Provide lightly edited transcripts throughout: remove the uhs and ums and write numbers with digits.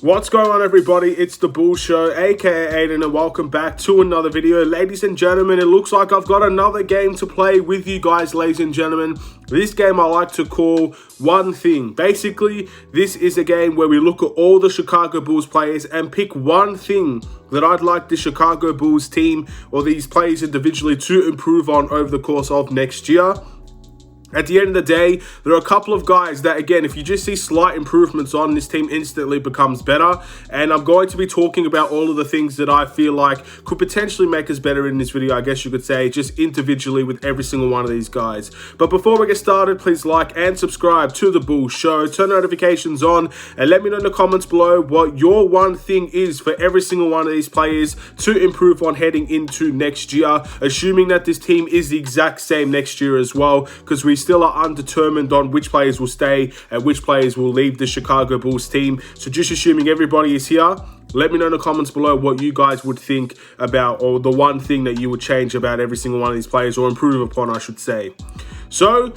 What's going on, everybody? It's the Bull Show, aka Aiden, and welcome back to another video. Ladies and gentlemen, it looks like I've got another game to play with you guys, ladies and gentlemen. This game I like to call One Thing. Basically, this is a game where we look at all the Chicago Bulls players and pick one thing that I'd like the Chicago Bulls team or these players individually to improve on over the course of next year. At the end of the day, there are a couple of guys that, again, if you just see slight improvements on, this team instantly becomes better. And I'm going to be talking about all of the things that I feel like could potentially make us better in this video, I guess you could say, just individually with every single one of these guys. But before we get started, please like and subscribe to the Bull Show, turn notifications on, and let me know in the comments below what your one thing is for every single one of these players to improve on heading into next year, assuming that this team is the exact same next year as well, because we still are undetermined on which players will stay and which players will leave the Chicago Bulls team. So just assuming everybody is here, let me know in the comments below what you guys would think about, or the one thing that you would change about every single one of these players, or improve upon, I should say. So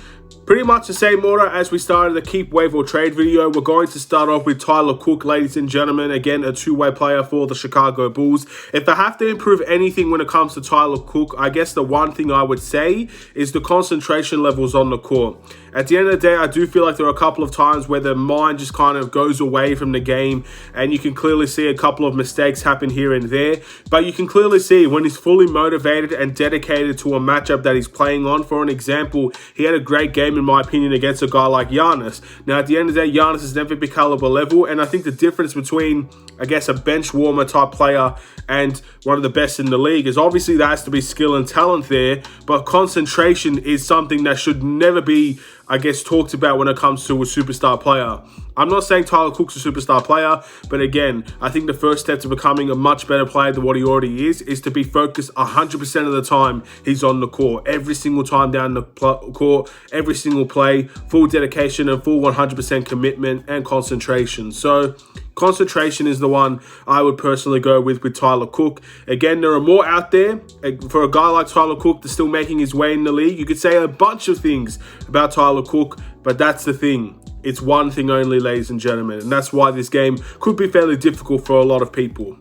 pretty much the same order as we started the keep, waive, or trade video. We're going to start off with Tyler Cook, ladies and gentlemen. Again, a two-way player for the Chicago Bulls. If I have to improve anything when it comes to Tyler Cook, I guess the one thing I would say is the concentration levels on the court. At the end of the day, I do feel like there are a couple of times where the mind just kind of goes away from the game, and you can clearly see a couple of mistakes happen here and there. But you can clearly see when he's fully motivated and dedicated to a matchup that he's playing on. For an example, he had a great game, in my opinion, against a guy like Giannis. Now, at the end of the day, Giannis is MVP caliber level, and I think the difference between, I guess, a bench warmer type player and one of the best in the league is obviously there has to be skill and talent there, but concentration is something that should never be, I guess, talked about when it comes to a superstar player. I'm not saying Tyler Cook's a superstar player, but again, I think the first step to becoming a much better player than what he already is to be focused 100% of the time he's on the court. Every single time down the court, every single play, full dedication and full 100% commitment and concentration. So concentration is the one I would personally go with Tyler Cook. Again, there are more out there. For a guy like Tyler Cook that's still making his way in the league, you could say a bunch of things about Tyler Cook, but that's the thing. It's one thing only, ladies and gentlemen, and that's why this game could be fairly difficult for a lot of people.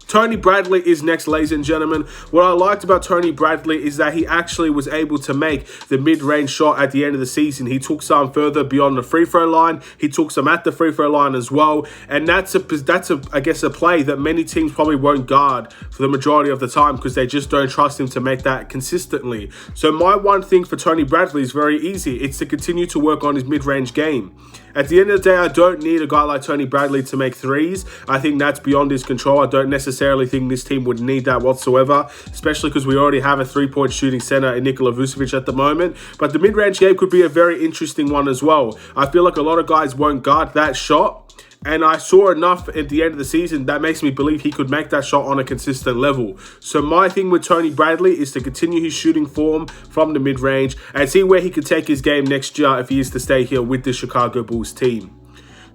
Tony Bradley is next, ladies and gentlemen. What I liked about Tony Bradley is that he actually was able to make the mid-range shot at the end of the season. He took some further beyond the free throw line. He took some at the free throw line as well. And that's I guess, a play that many teams probably won't guard for the majority of the time because they just don't trust him to make that consistently. So my one thing for Tony Bradley is very easy. It's to continue to work on his mid-range game. At the end of the day, I don't need a guy like Tony Bradley to make threes. I think that's beyond his control. I don't necessarily think this team would need that whatsoever, especially because we already have a three-point shooting center in Nikola Vucevic at the moment. But the mid-range game could be a very interesting one as well. I feel like a lot of guys won't guard that shot. And I saw enough at the end of the season that makes me believe he could make that shot on a consistent level. So my thing with Tony Bradley is to continue his shooting form from the mid-range and see where he could take his game next year if he is to stay here with the Chicago Bulls team.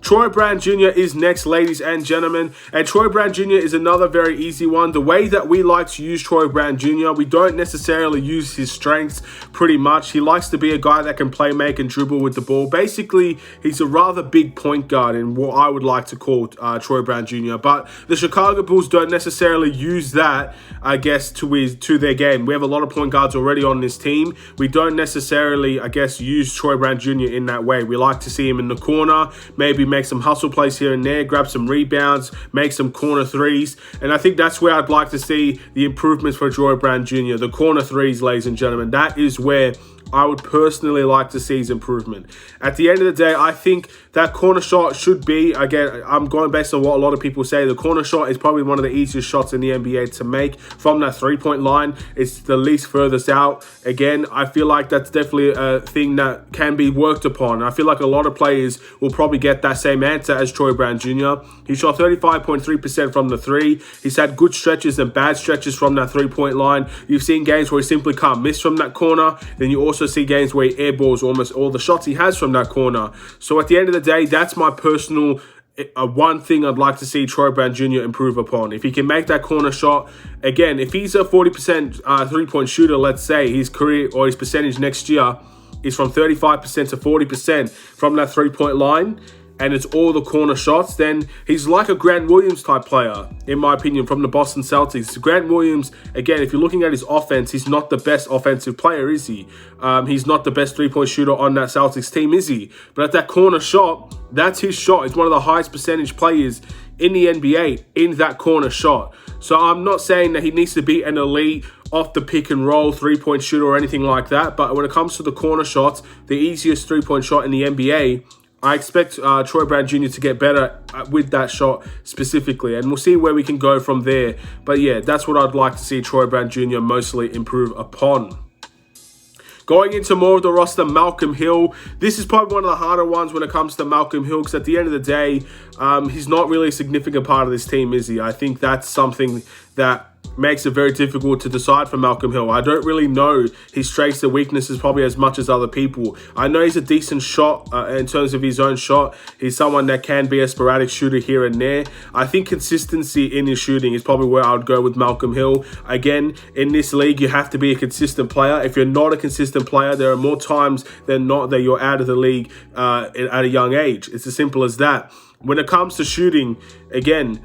Troy Brown Jr. is next, ladies and gentlemen. And Troy Brown Jr. is another very easy one. The way that we like to use Troy Brown Jr., we don't necessarily use his strengths pretty much. He likes to be a guy that can play, make, and dribble with the ball. Basically, he's a rather big point guard in what I would like to call Troy Brown Jr. But the Chicago Bulls don't necessarily use that, I guess, to their game. We have a lot of point guards already on this team. We don't necessarily, I guess, use Troy Brown Jr. in that way. We like to see him in the corner, maybe make some hustle plays here and there, grab some rebounds, make some corner threes. And I think that's where I'd like to see the improvements for Troy Brown Jr. The corner threes, ladies and gentlemen. That is where I would personally like to see his improvement. At the end of the day, I think that corner shot should be, again, I'm going based on what a lot of people say, the corner shot is probably one of the easiest shots in the NBA to make from that three-point line. It's the least furthest out. Again, I feel like that's definitely a thing that can be worked upon. I feel like a lot of players will probably get that same answer as Troy Brown Jr. He shot 35.3% from the three. He's had good stretches and bad stretches from that three-point line. You've seen games where he simply can't miss from that corner. Then you also see games where he airballs almost all the shots he has from that corner. So at the end of the day, that's my personal one thing I'd like to see Troy Brown Jr. improve upon. If he can make that corner shot, again, if he's a 40% three-point shooter, let's say his career or his percentage next year is from 35% to 40% from that three-point line, and it's all the corner shots, then he's like a Grant Williams type player, in my opinion, from the Boston Celtics. Grant Williams, again, if you're looking at his offense, he's not the best offensive player, is he? He's not the best three-point shooter on that Celtics team, is he? But at that corner shot, that's his shot. He's one of the highest percentage players in the NBA in that corner shot. So I'm not saying that he needs to be an elite off the pick and roll three-point shooter or anything like that, but when it comes to the corner shots, the easiest three-point shot in the NBA, I expect Troy Brown Jr. to get better with that shot specifically, and we'll see where we can go from there. But yeah, that's what I'd like to see Troy Brown Jr. mostly improve upon. Going into more of the roster, Malcolm Hill. This is probably one of the harder ones when it comes to Malcolm Hill, because at the end of the day, he's not really a significant part of this team, is he? I think that's something that makes it very difficult to decide for Malcolm Hill. I don't really know his strengths and weaknesses probably as much as other people. I know he's a decent shot in terms of his own shot. He's someone that can be a sporadic shooter here and there. I think consistency in his shooting is probably where I would go with Malcolm Hill. Again, in this league, you have to be a consistent player. If you're not a consistent player, there are more times than not that you're out of the league at a young age. It's as simple as that. When it comes to shooting, again,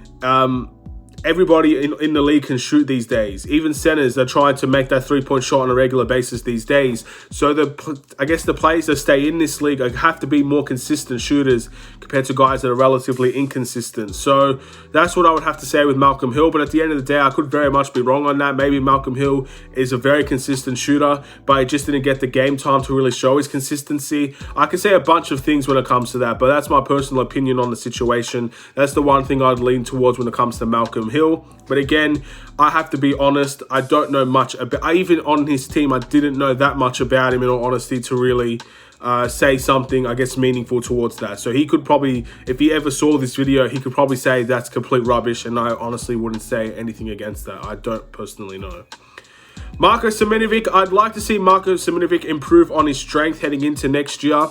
everybody in the league can shoot these days. Even centers are trying to make that three-point shot on a regular basis these days. So I guess the players that stay in this league have to be more consistent shooters compared to guys that are relatively inconsistent. So that's what I would have to say with Malcolm Hill. But at the end of the day, I could very much be wrong on that. Maybe Malcolm Hill is a very consistent shooter, but he just didn't get the game time to really show his consistency. I can say a bunch of things when it comes to that, but that's my personal opinion on the situation. That's the one thing I'd lean towards when it comes to Malcolm Hill. But again, I have to be honest, I don't know much about, even on his team, I didn't know that much about him in all honesty to really say something, I guess, meaningful towards that. So he could probably, if he ever saw this video, he could probably say that's complete rubbish, and I honestly wouldn't say anything against that. I don't personally know. Marko Seminovic, I'd like to see Marko Seminovic improve on his strength heading into next year.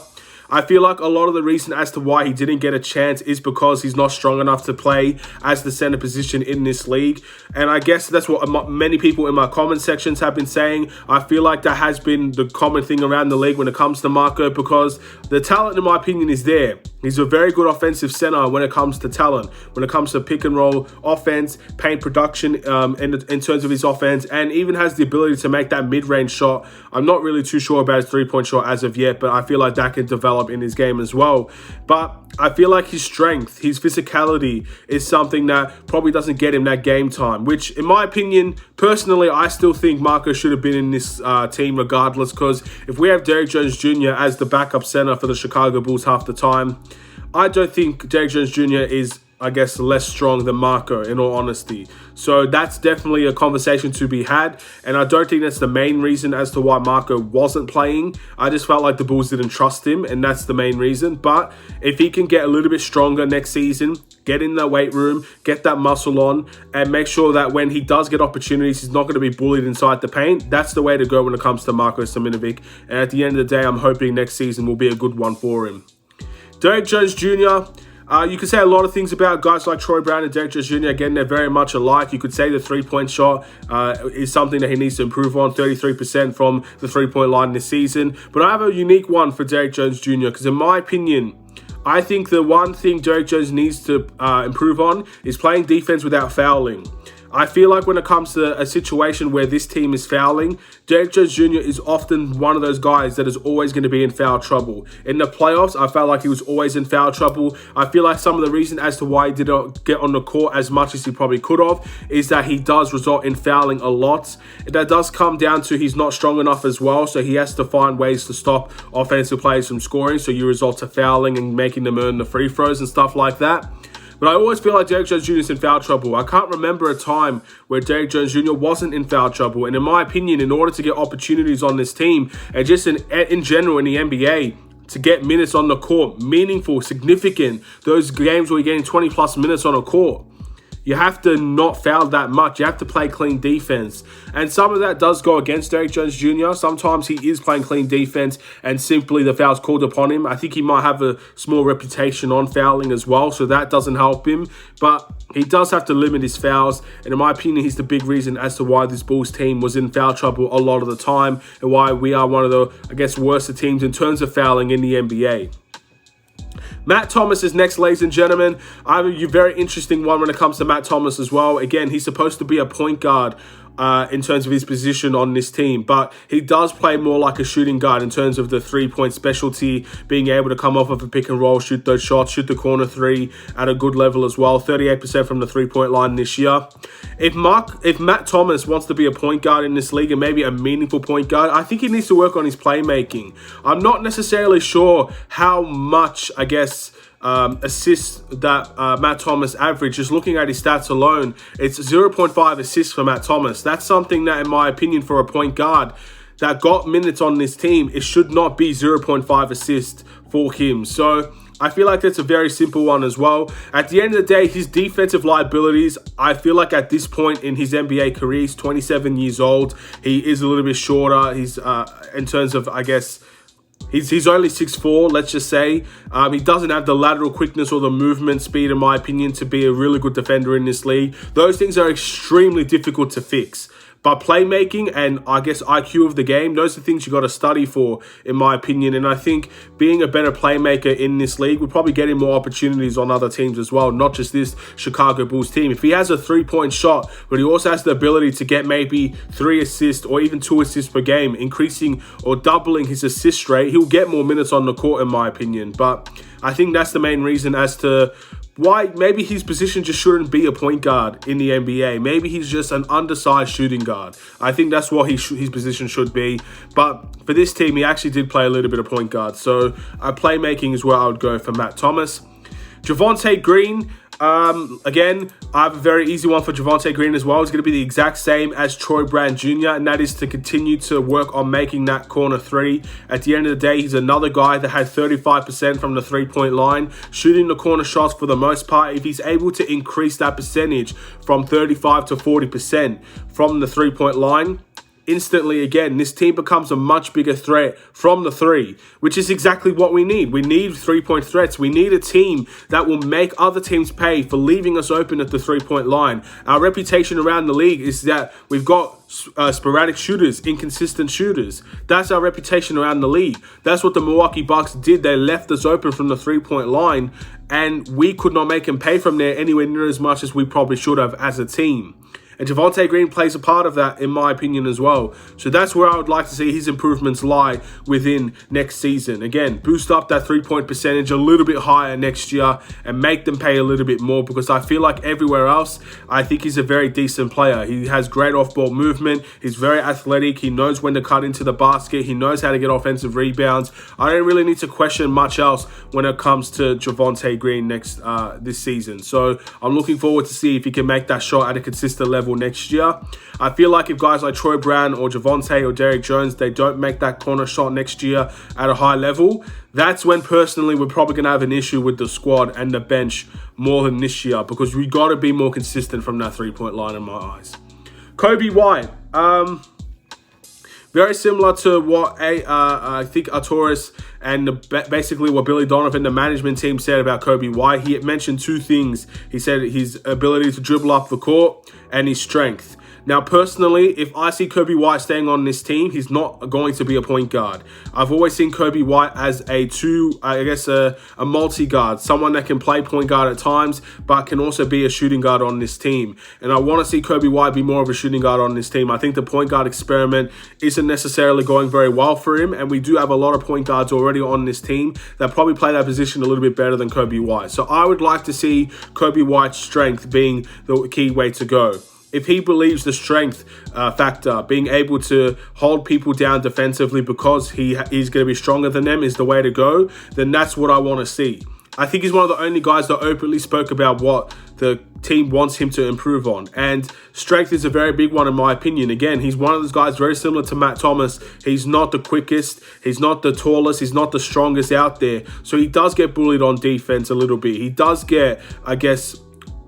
I feel like a lot of the reason as to why he didn't get a chance is because he's not strong enough to play as the center position in this league. And I guess that's what many people in my comment sections have been saying. I feel like that has been the common thing around the league when it comes to Marko, because the talent, in my opinion, is there. He's a very good offensive center when it comes to talent, when it comes to pick and roll offense, paint production in terms of his offense, and even has the ability to make that mid-range shot. I'm not really too sure about his three-point shot as of yet, but I feel like that can develop in his game as well. But I feel like his strength, his physicality is something that probably doesn't get him that game time, which in my opinion, personally, I still think Marko should have been in this team regardless, because if we have Derrick Jones Jr. as the backup center for the Chicago Bulls half the time, I don't think Derrick Jones Jr. is, I guess, less strong than Marko, in all honesty. So that's definitely a conversation to be had, and I don't think that's the main reason as to why Marko wasn't playing. I just felt like the Bulls didn't trust him, and that's the main reason. But if he can get a little bit stronger next season, get in the weight room, get that muscle on, and make sure that when he does get opportunities, he's not going to be bullied inside the paint, that's the way to go when it comes to Marko Seminovic. And at the end of the day, I'm hoping next season will be a good one for him. Derrick Jones Jr., you could say a lot of things about guys like Troy Brown and Derrick Jones Jr. Again, they're very much alike. You could say the three-point shot is something that he needs to improve on, 33% from the three-point line this season. But I have a unique one for Derrick Jones Jr. because in my opinion, I think the one thing Derrick Jones needs to improve on is playing defense without fouling. I feel like when it comes to a situation where this team is fouling, Derrick Jones Jr. is often one of those guys that is always going to be in foul trouble. In the playoffs, I felt like he was always in foul trouble. I feel like some of the reason as to why he didn't get on the court as much as he probably could have is that he does result in fouling a lot. That does come down to he's not strong enough as well, so he has to find ways to stop offensive players from scoring, so you result to fouling and making them earn the free throws and stuff like that. But I always feel like Derrick Jones Jr. is in foul trouble. I can't remember a time where Derrick Jones Jr. wasn't in foul trouble. And in my opinion, in order to get opportunities on this team, and just in general in the NBA, to get minutes on the court, meaningful, significant, those games where you're getting 20 plus minutes on a court, you have to not foul that much. You have to play clean defense. And some of that does go against Derrick Jones Jr. Sometimes he is playing clean defense and simply the foul's called upon him. I think he might have a small reputation on fouling as well, so that doesn't help him. But he does have to limit his fouls. And in my opinion, he's the big reason as to why this Bulls team was in foul trouble a lot of the time and why we are one of the, I guess, worst teams in terms of fouling in the NBA. Matt Thomas is next, ladies and gentlemen. I have a very interesting one when it comes to Matt Thomas as well. Again, he's supposed to be a point guard in terms of his position on this team, but he does play more like a shooting guard in terms of the three-point specialty, being able to come off of a pick and roll, shoot those shots, shoot the corner three at a good level as well. 38% from the three-point line this year. If Matt Thomas wants to be a point guard in this league and maybe a meaningful point guard, I think he needs to work on his playmaking. I'm not necessarily sure how much, I guess, assists that Matt Thomas average. Just looking at his stats alone, it's 0.5 assists for Matt Thomas. That's something that, in my opinion, for a point guard that got minutes on this team, it should not be 0.5 assists for him. So I feel like that's a very simple one as well. At the end of the day, his defensive liabilities, I feel like at this point in his NBA career, he's 27 years old. He is a little bit shorter. He's in terms of, I guess, He's only 6'4", let's just say. He doesn't have the lateral quickness or the movement speed, in my opinion, to be a really good defender in this league. Those things are extremely difficult to fix. But playmaking and, I guess, IQ of the game, those are things you got to study for, in my opinion. And I think being a better playmaker in this league would probably get him more opportunities on other teams as well, not just this Chicago Bulls team. If he has a three-point shot, but he also has the ability to get maybe 3 assists or even 2 assists per game, increasing or doubling his assist rate, he'll get more minutes on the court, in my opinion. But I think that's the main reason as to why maybe his position just shouldn't be a point guard in the NBA. Maybe he's just an undersized shooting guard. I think that's what his position should be. But for this team, he actually did play a little bit of point guard. So playmaking is where I would go for Matt Thomas. Javonte Green. Again, I have a very easy one for Javonte Green as well. It's going to be the exact same as Troy Brown Jr., and that is to continue to work on making that corner three. At the end of the day, he's another guy that had 35% from the three-point line, shooting the corner shots for the most part. If he's able to increase that percentage from 35 to 40% from the three-point line, instantly, again, this team becomes a much bigger threat from the three, which is exactly what we need. We need three-point threats. We need a team that will make other teams pay for leaving us open at the three-point line. Our reputation around the league is that we've got sporadic shooters, inconsistent shooters. That's our reputation around the league. That's what the Milwaukee Bucks did. They left us open from the three-point line, and we could not make them pay from there anywhere near as much as we probably should have as a team. And Javonte Green plays a part of that, in my opinion, as well. So that's where I would like to see his improvements lie within next season. Again, boost up that three-point percentage a little bit higher next year and make them pay a little bit more, because I feel like everywhere else, I think he's a very decent player. He has great off-ball movement. He's very athletic. He knows when to cut into the basket. He knows how to get offensive rebounds. I don't really need to question much else when it comes to Javonte Green this season. So I'm looking forward to see if he can make that shot at a consistent level next year. I feel like if guys like Troy Brown or Javonte or Derrick Jones, they don't make that corner shot next year at a high level, that's when personally we're probably going to have an issue with the squad and the bench more than this year, because we got to be more consistent from that three-point line in my eyes. Kobe White. Very similar to what I think Arturis and basically what Billy Donovan, the management team, said about Kobe White. He mentioned 2 things. He said his ability to dribble up the court and his strength. Now, personally, if I see Kobe White staying on this team, he's not going to be a point guard. I've always seen Kobe White as a multi-guard, someone that can play point guard at times, but can also be a shooting guard on this team. And I want to see Kobe White be more of a shooting guard on this team. I think the point guard experiment isn't necessarily going very well for him, and we do have a lot of point guards already on this team that probably play that position a little bit better than Kobe White. So I would like to see Kobe White's strength being the key way to go. If he believes the strength factor, being able to hold people down defensively because he's going to be stronger than them is the way to go, then that's what I want to see. I think he's one of the only guys that openly spoke about what the team wants him to improve on. And strength is a very big one in my opinion. Again, he's one of those guys very similar to Matt Thomas. He's not the quickest. He's not the tallest. He's not the strongest out there. So he does get bullied on defense a little bit. He does get,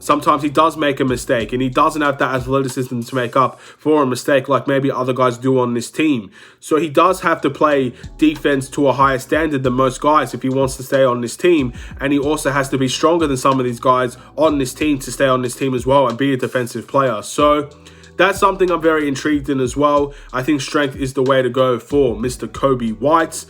sometimes he does make a mistake, and he doesn't have that athleticism to make up for a mistake like maybe other guys do on this team. So he does have to play defense to a higher standard than most guys if he wants to stay on this team. And he also has to be stronger than some of these guys on this team to stay on this team as well and be a defensive player. So that's something I'm very intrigued in as well. I think strength is the way to go for Mr. Kobe White.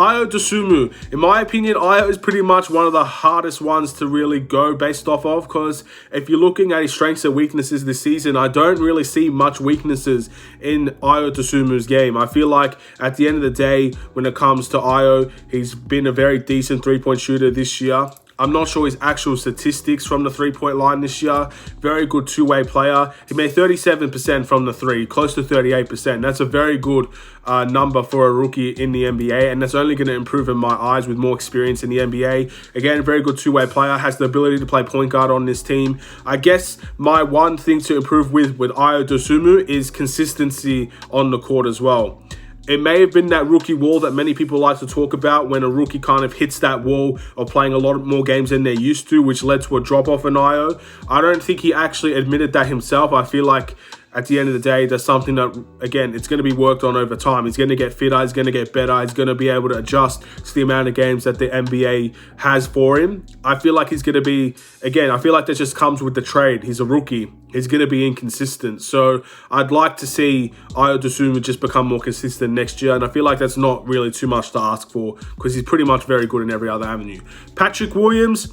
Ayo Dosunmu. In my opinion, Ayo is pretty much one of the hardest ones to really go based off of, because if you're looking at his strengths and weaknesses this season, I don't really see much weaknesses in Ayo Dosunmu's game. I feel like at the end of the day, when it comes to Ayo, he's been a very decent three-point shooter this year. I'm not sure his actual statistics from the three-point line this year. Very good two-way player. He made 37% from the three, close to 38%. That's a very good number for a rookie in the NBA, and that's only going to improve in my eyes with more experience in the NBA. Again, very good two-way player, has the ability to play point guard on this team. I guess my one thing to improve with Ayo Dosunmu is consistency on the court as well. It may have been that rookie wall that many people like to talk about, when a rookie kind of hits that wall of playing a lot more games than they're used to, which led to a drop-off in Ayo. I don't think he actually admitted that himself. I feel like at the end of the day, there's something that, again, it's going to be worked on over time. He's going to get fitter, he's going to get better, he's going to be able to adjust to the amount of games that the NBA has for him. I feel like he's going to be, again, I feel like that just comes with the trade. He's a rookie. He's going to be inconsistent. So I'd like to see Ayo Dosunmu just become more consistent next year. And I feel like that's not really too much to ask for, because he's pretty much very good in every other avenue. Patrick Williams,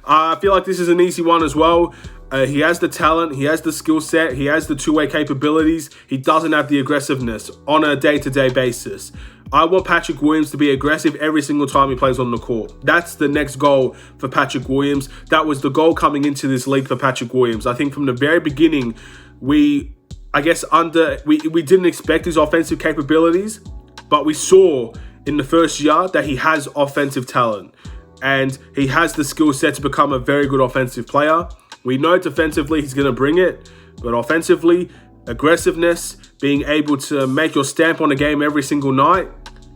I feel like this is an easy one as well. He has the talent, he has the skill set, he has the two-way capabilities. He doesn't have the aggressiveness on a day-to-day basis. I want Patrick Williams to be aggressive every single time he plays on the court. That's the next goal for Patrick Williams. That was the goal coming into this league for Patrick Williams. I think from the very beginning, we didn't expect his offensive capabilities, but we saw in the first year that he has offensive talent and he has the skill set to become a very good offensive player. We know defensively he's going to bring it, but offensively, aggressiveness, being able to make your stamp on a game every single night,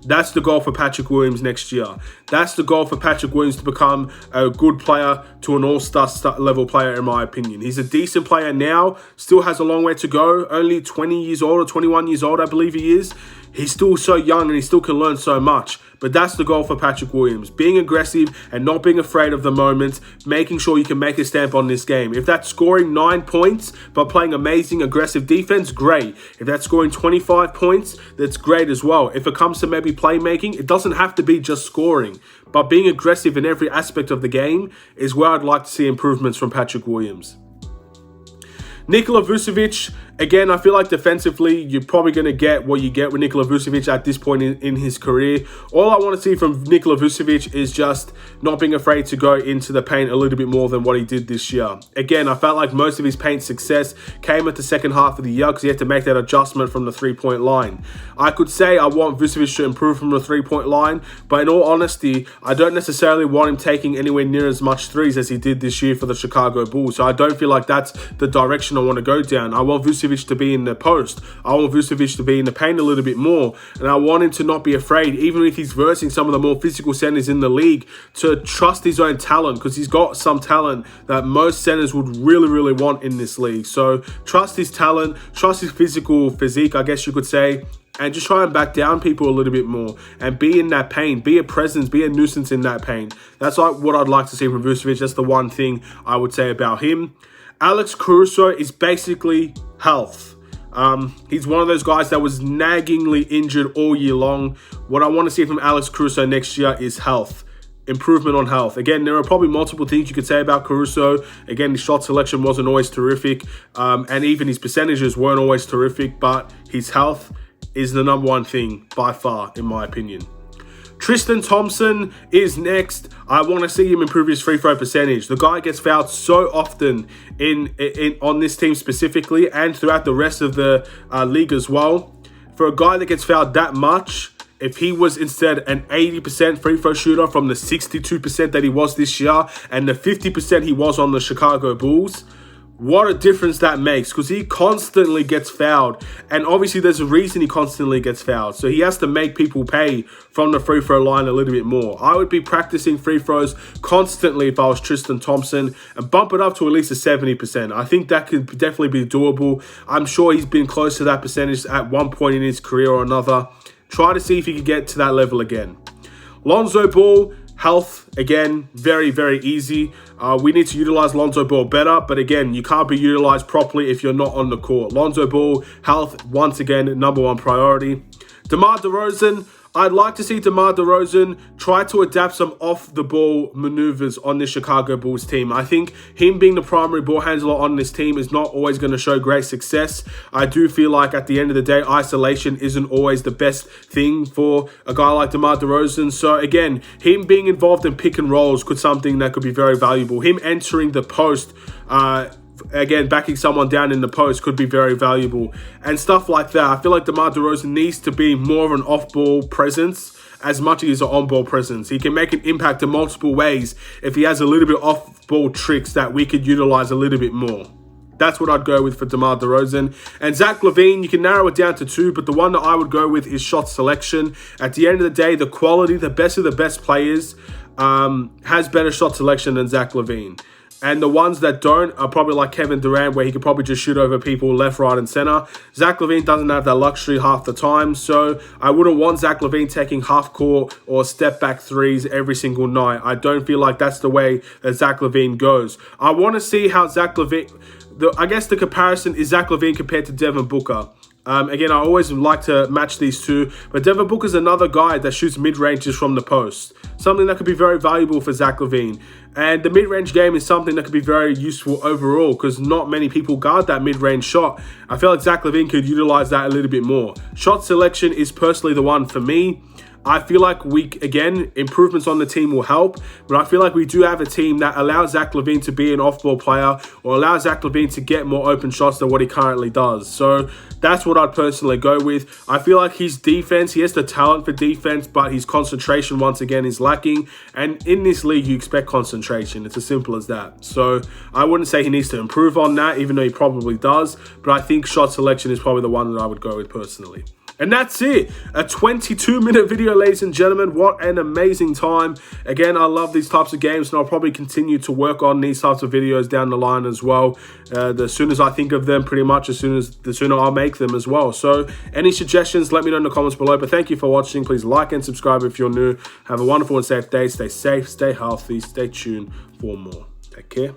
that's the goal for Patrick Williams next year. That's the goal for Patrick Williams to become a good player to an all-star level player, in my opinion. He's a decent player now, still has a long way to go, only 20 years old or 21 years old, I believe he is. He's still so young and he still can learn so much. But that's the goal for Patrick Williams. Being aggressive and not being afraid of the moment, making sure you can make a stamp on this game. If that's scoring 9 points but playing amazing aggressive defense, great. If that's scoring 25 points, that's great as well. If it comes to maybe playmaking, it doesn't have to be just scoring. But being aggressive in every aspect of the game is where I'd like to see improvements from Patrick Williams. Nikola Vucevic, again, I feel like defensively, you're probably going to get what you get with Nikola Vucevic at this point in his career. All I want to see from Nikola Vucevic is just not being afraid to go into the paint a little bit more than what he did this year. Again, I felt like most of his paint success came at the second half of the year because he had to make that adjustment from the three-point line. I could say I want Vucevic to improve from the three-point line, but in all honesty, I don't necessarily want him taking anywhere near as much threes as he did this year for the Chicago Bulls. So I don't feel like that's the direction I want to go down. I want Vucevic to be in the post. I want Vucevic to be in the paint a little bit more. And I want him to not be afraid, even if he's versing some of the more physical centers in the league, to trust his own talent, because he's got some talent that most centers would really, really want in this league. So trust his talent, trust his physical physique, I guess you could say, and just try and back down people a little bit more and be in that paint, be a presence, be a nuisance in that paint. That's like what I'd like to see from Vucevic. That's the one thing I would say about him. Alex Caruso is basically health. He's one of those guys that was naggingly injured all year long. What I want to see from Alex Caruso next year is health. Improvement on health. Again, there are probably multiple things you could say about Caruso. Again, his shot selection wasn't always terrific, and even his percentages weren't always terrific, but his health is the number one thing by far, in my opinion. Tristan Thompson is next. I want to see him improve his free throw percentage. The guy gets fouled so often on this team specifically and throughout the rest of the league as well. For a guy that gets fouled that much, if he was instead an 80% free throw shooter from the 62% that he was this year and the 50% he was on the Chicago Bulls, what a difference that makes, because he constantly gets fouled. And obviously there's a reason he constantly gets fouled. So he has to make people pay from the free throw line a little bit more. I would be practicing free throws constantly if I was Tristan Thompson and bump it up to at least a 70%. I think that could definitely be doable. I'm sure he's been close to that percentage at one point in his career or another. Try to see if he can get to that level again. Lonzo Ball, health, again, very, very easy. We need to utilize Lonzo Ball better, but again, you can't be utilized properly if you're not on the court. Lonzo Ball, health, once again, number one priority. DeMar DeRozan, I'd like to see DeMar DeRozan try to adapt some off-the-ball maneuvers on the Chicago Bulls team. I think him being the primary ball handler on this team is not always going to show great success. I do feel like at the end of the day, isolation isn't always the best thing for a guy like DeMar DeRozan. So again, him being involved in pick and rolls could something that could be very valuable. Him entering the post, again, backing someone down in the post could be very valuable and stuff like that. I feel like DeMar DeRozan needs to be more of an off-ball presence as much as he's an on-ball presence. He can make an impact in multiple ways if he has a little bit off-ball tricks that we could utilize a little bit more. That's what I'd go with for DeMar DeRozan. And Zach LaVine, you can narrow it down to two, but the one that I would go with is shot selection. At the end of the day, the quality, the best of the best players has better shot selection than Zach LaVine. And the ones that don't are probably like Kevin Durant, where he could probably just shoot over people left, right, and center. Zach LaVine doesn't have that luxury half the time, so I wouldn't want Zach LaVine taking half-court or step-back threes every single night. I don't feel like that's the way that Zach LaVine goes. I want to see how Zach LaVine... I guess the comparison is Zach LaVine compared to Devin Booker. Again, I always like to match these two, but Devin Booker's another guy that shoots mid-ranges from the post. Something that could be very valuable for Zach LaVine. And the mid-range game is something that could be very useful overall because not many people guard that mid-range shot. I feel like Zach LaVine could utilize that a little bit more. Shot selection is personally the one for me. I feel like again, improvements on the team will help, but I feel like we do have a team that allows Zach LaVine to be an off-ball player or allows Zach LaVine to get more open shots than what he currently does. So that's what I'd personally go with. I feel like his defense, he has the talent for defense, but his concentration once again is lacking. And in this league, you expect concentration. It's as simple as that. So I wouldn't say he needs to improve on that, even though he probably does. But I think shot selection is probably the one that I would go with personally. And that's it. A 22-minute video, ladies and gentlemen. What an amazing time. Again, I love these types of games, and I'll probably continue to work on these types of videos down the line as well. As soon as I think of them, pretty much the sooner I'll make them as well. So any suggestions, let me know in the comments below. But thank you for watching. Please like and subscribe if you're new. Have a wonderful and safe day. Stay safe, stay healthy, stay tuned for more. Take care.